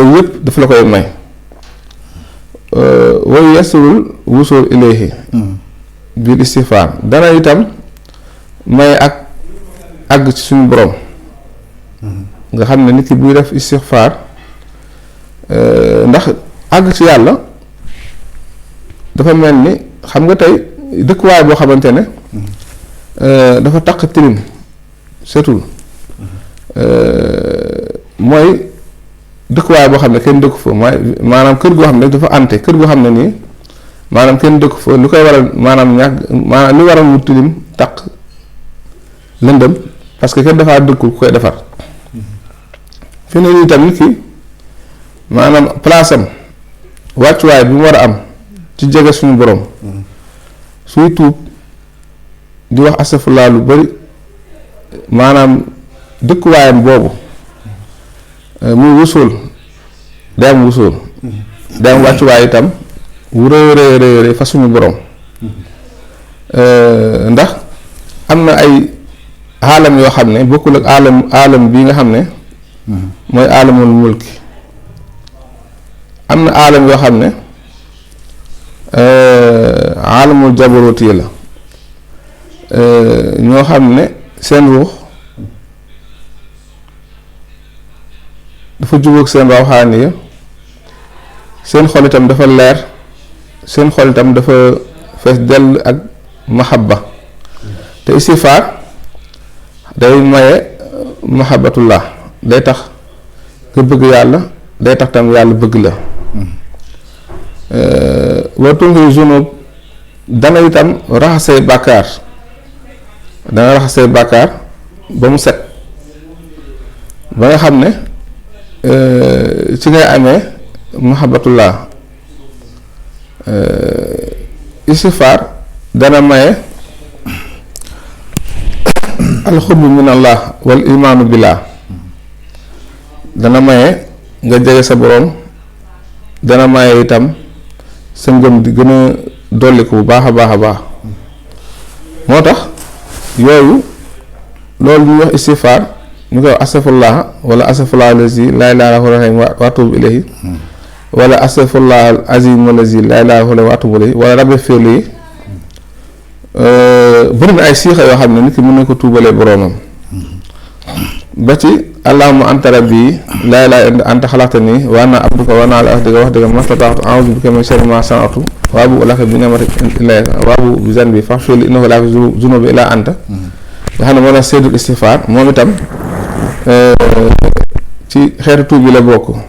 yooyu yëpp dafa la koy may way yesul wusul ilayhi bil istighfar dana itam may ak àgg ci suñu borom nga xam ne nit ki buy def istighfar ndax àgg ci yàlla dafa mel ni xam nga tey dëkkuwaay boo xamante ne dafa taq tilim setul mooy dëkkuwaay boo xam ne kenn dëkku fa maanaam kër goo xam ne dafa ante kër goo xam ne nii maanaam kenn dëkku fa lu koy waral maanaam maanaam li waral mu tilim taq lëndëm parce que kenn dafaa dëkkul ku koy defar fi ne nii tam nit ki maanaam place am wàccuwaay bi mu war a am ci jege suñu borom suy tuub di wax astafurlaa lu bari maanaam dëkkuwaayam boobu muy wusul day am wusul day am wàccuwaay itam wu rëy rëy fa suñu borom ndax am na ay aalam yoo xam ne bokkul ak aalam bii nga xam ne mooy aalamul mulki am na aalam yoo xam ne aalamul jabarooti la ñoo xam ne seen ruux dafa jubóog seen rawxaaniya seen xol itam dafa leer seen xol itam dafa fees dell ak mahabba te istighfar day maye mahabbatullah day tax nga bëgg yàlla day tax tam yàlla bëgg la wa tunki zunub dana itam raxasay bàkkaar dana raxasay bàkkaar ba mu set ba nga xam ne ci ngay amee mahabbatullah istighfar dana maye alxurbu min allah wal imaanu billah dana maye nga jege sa boroom dana maye itam sa ngëm di gën a dolli ko bu baax a baax a baax moo tax yooyu loolu ñuy wax istighfar ñu koy wax astafurlah wala astafurlah alazi laa ilaaha illa huwa wa atuubu ilayhi wala astafurlah azim alazi laa ilaaha illa huwa wa atuubu ilayhi wala rabbi firli bëri na ay siixa yoo xam ne nit ki mën na ko tuubalee boroomam ba ci allahumma anta rabbi laa ilaaha illa anta xalaqtani wa ana abduka wa ana ala ahdika wa ahdika mastata'tu a'uuzu bika min sharri ma sana'tu wa abu'u laka bi ni'matika ilayya wa abu'u bi zanbi faghfir li innahu laa yaghfiru zunuba illa anta nga xam ne moo tax seydul istighfar moom itam ci xeetu tuub bi la bokk